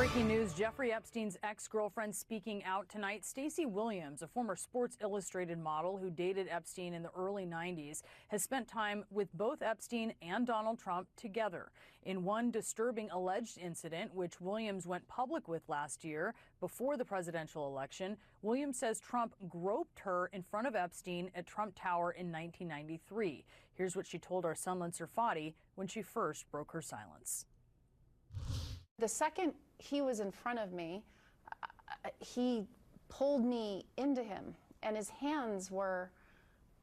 Breaking news, Jeffrey Epstein's ex-girlfriend speaking out tonight. Stacey Williams, a former Sports Illustrated model who dated Epstein in the early 90s, has spent time with both Epstein and Donald Trump together. In one disturbing alleged incident, which Williams went public with last year before the presidential election, Williams says Trump groped her in front of Epstein at Trump Tower in 1993. Here's what she told our Sunland Serfati when she first broke her silence. The second he was in front of me, he pulled me into him, and his hands were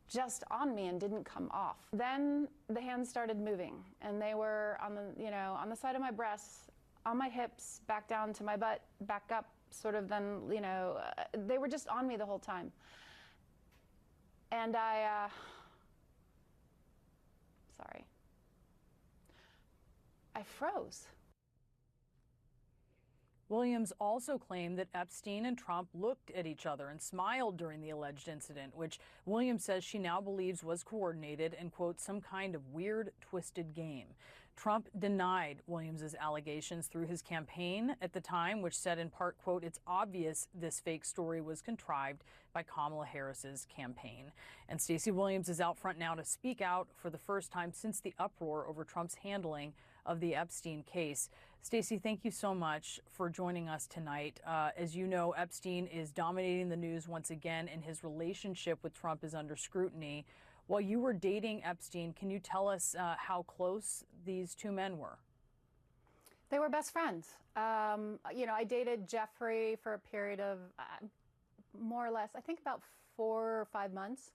just on me and didn't come off. Then the hands started moving, and they were on the, on the side of my breasts, on my hips, back down to my butt, back up, sort of. Then, they were just on me the whole time. And I froze. Williams also claimed that Epstein and Trump looked at each other and smiled during the alleged incident, which Williams says she now believes was coordinated and, quote, some kind of weird, twisted game. Trump denied Williams's allegations through his campaign at the time, which said in part, quote, it's obvious this fake story was contrived by Kamala Harris's campaign. And Stacey Williams is out front now to speak out for the first time since the uproar over Trump's handling of the Epstein case. Stacey, thank you so much for joining us tonight. As you know, Epstein is dominating the news once again, and his relationship with Trump is under scrutiny. While you were dating Epstein, can you tell us how close these two men were? They were best friends. I dated Jeffrey for a period of more or less, I think about 4 or 5 months.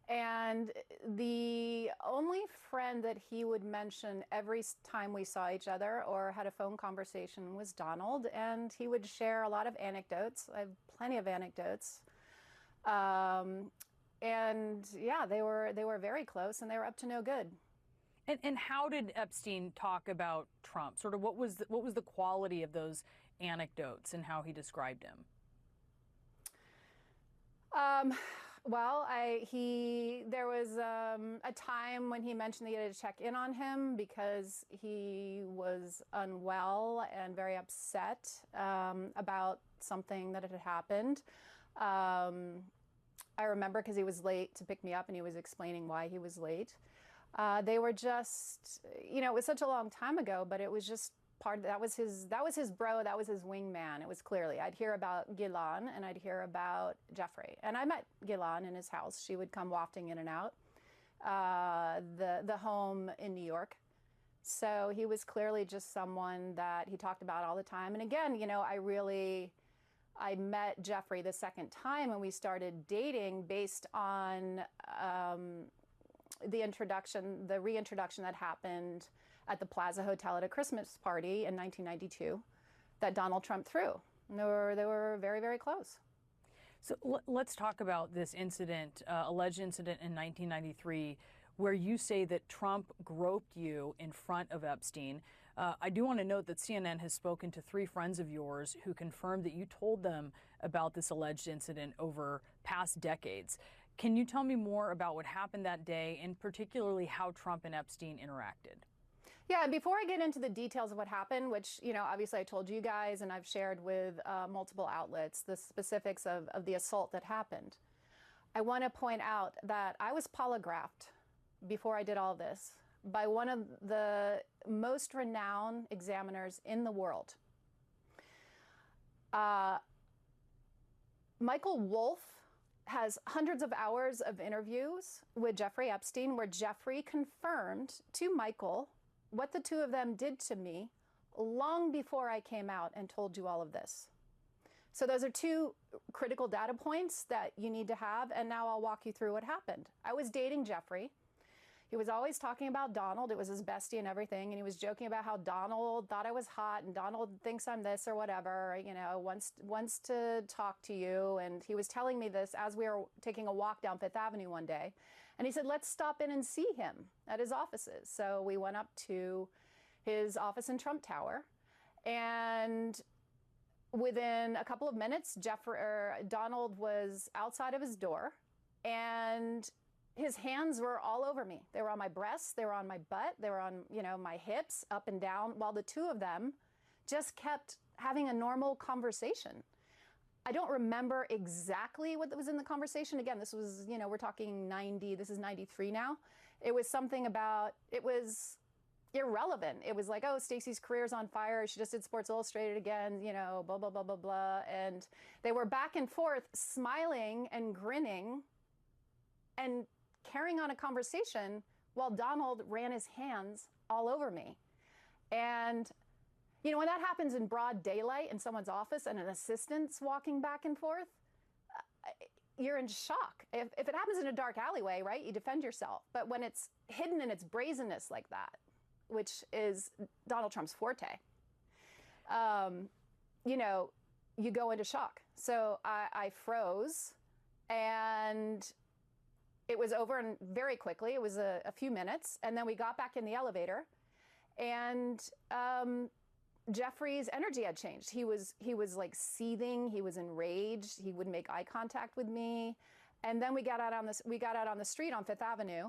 And the only friend that he would mention every time we saw each other or had a phone conversation was Donald. And he would share a lot of anecdotes. I have plenty of anecdotes. And yeah, they were very close, and they were up to no good. And how did Epstein talk about Trump? Sort of what was the quality of those anecdotes and how he described him? Well, there was a time when he mentioned that he had to check in on him because he was unwell and very upset about something that had happened. I remember because he was late to pick me up, and he was explaining why he was late. They were just, it was such a long time ago, but it was just that was his bro, that was his wingman. It was clearly, I'd hear about Ghislaine and I'd hear about Jeffrey. And I met Ghislaine in his house. She would come wafting in and out, the home in New York. So he was clearly just someone that he talked about all the time. And again, I met Jeffrey the second time, and we started dating based on the reintroduction that happened at the Plaza Hotel at a Christmas party in 1992 that Donald Trump threw. And they were very, very close. So let's talk about this incident, alleged incident in 1993, where you say that Trump groped you in front of Epstein. I do want to note that CNN has spoken to 3 friends of yours who confirmed that you told them about this alleged incident over past decades. Can you tell me more about what happened that day, and particularly how Trump and Epstein interacted? Yeah, before I get into the details of what happened, which, obviously I told you guys and I've shared with multiple outlets, the specifics of the assault that happened, I want to point out that I was polygraphed before I did all this by one of the most renowned examiners in the world. Michael Wolff has hundreds of hours of interviews with Jeffrey Epstein where Jeffrey confirmed to Michael what the two of them did to me long before I came out and told you all of this. So those are 2 critical data points that you need to have, and now I'll walk you through what happened. I was dating Jeffrey. He was always talking about Donald. It was his bestie and everything. And he was joking about how Donald thought I was hot and Donald thinks I'm this or whatever, wants to talk to you. And he was telling me this as we were taking a walk down Fifth Avenue one day. And he said, let's stop in and see him at his offices. So we went up to his office in Trump Tower. And within a couple of minutes, Donald was outside of his door, and his hands were all over me. They were on my breasts, they were on my butt, they were on, my hips, up and down, while the two of them just kept having a normal conversation. I don't remember exactly what was in the conversation. Again, this was, we're talking 90, this is 93 now. It was something about, it was irrelevant. It was like, oh, Stacey's career's on fire. She just did Sports Illustrated again, blah, blah, blah, blah, blah. And they were back and forth, smiling and grinning and carrying on a conversation while Donald ran his hands all over me. And, when that happens in broad daylight in someone's office and an assistant's walking back and forth, you're in shock. If it happens in a dark alleyway, right, you defend yourself. But when it's hidden in its brazenness like that, which is Donald Trump's forte, you go into shock. So I froze, and it was over and very quickly. It was a few minutes, and then we got back in the elevator, and Jeffrey's energy had changed. He was like seething. He was enraged. He wouldn't make eye contact with me. And then we got out on the street on Fifth Avenue,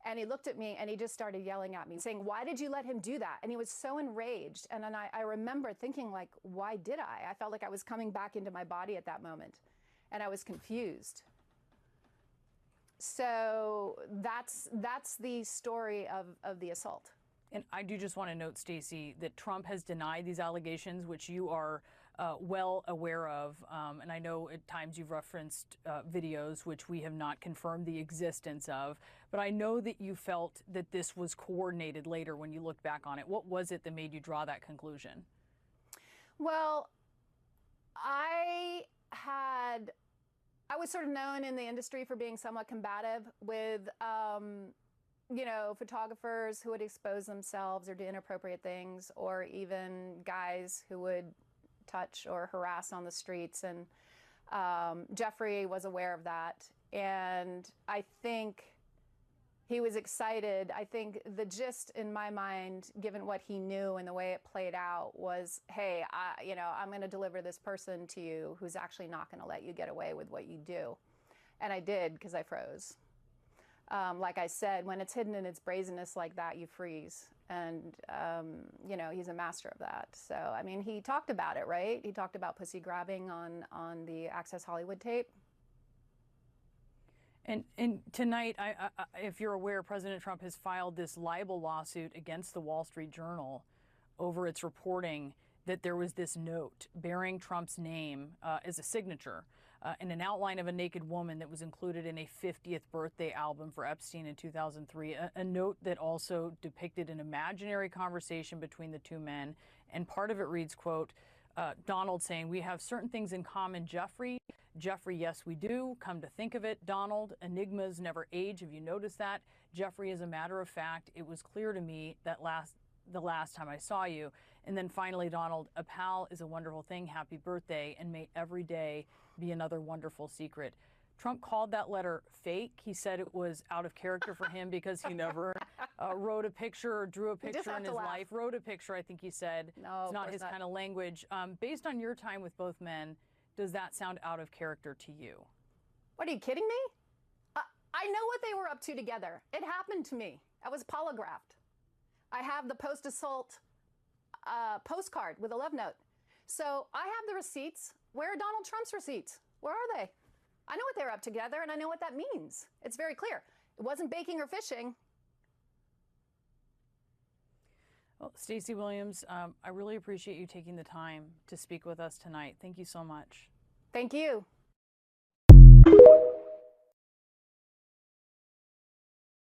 and he looked at me and he just started yelling at me, saying, "Why did you let him do that?" And he was so enraged. And then I remember thinking, like, why did I? I felt like I was coming back into my body at that moment, and I was confused. So that's the story of the assault. And I do just want to note, Stacey, that Trump has denied these allegations, which you are well aware of. And I know at times you've referenced videos which we have not confirmed the existence of. But I know that you felt that this was coordinated later when you looked back on it. What was it that made you draw that conclusion? Well, I was sort of known in the industry for being somewhat combative with photographers who would expose themselves or do inappropriate things, or even guys who would touch or harass on the streets. And Jeffrey was aware of that. And I think he was excited. I think the gist in my mind, given what he knew and the way it played out, was, hey, I'm going to deliver this person to you who's actually not going to let you get away with what you do. And I did, because I froze. Like I said, when it's hidden in its brazenness like that, you freeze. And, he's a master of that. So, I mean, he talked about it, right? He talked about pussy grabbing on the Access Hollywood tape. And tonight, if you're aware, President Trump has filed this libel lawsuit against the Wall Street Journal over its reporting that there was this note bearing Trump's name as a signature and an outline of a naked woman that was included in a 50th birthday album for Epstein in 2003, a note that also depicted an imaginary conversation between the two men. And part of it reads, quote, Donald saying, "We have certain things in common, Jeffrey. Jeffrey, yes, we do. Come to think of it, Donald, enigmas never age. Have you noticed that? Jeffrey, as a matter of fact, it was clear to me that the last time I saw you." And then finally, Donald, "A pal is a wonderful thing. Happy birthday, and may every day be another wonderful secret." Trump called that letter fake. He said it was out of character for him because he never wrote a picture or drew a picture in his life. Wrote a picture, I think he said. No, it's not his kind of language. Based on your time with both men, does that sound out of character to you? What, are you kidding me? I know what they were up to together. It happened to me. I was polygraphed. I have the post-assault postcard with a love note. So I have the receipts. Where are Donald Trump's receipts? Where are they? I know what they're up together, and I know what that means. It's very clear. It wasn't baking or fishing. Well, Stacey Williams, I really appreciate you taking the time to speak with us tonight. Thank you so much. Thank you.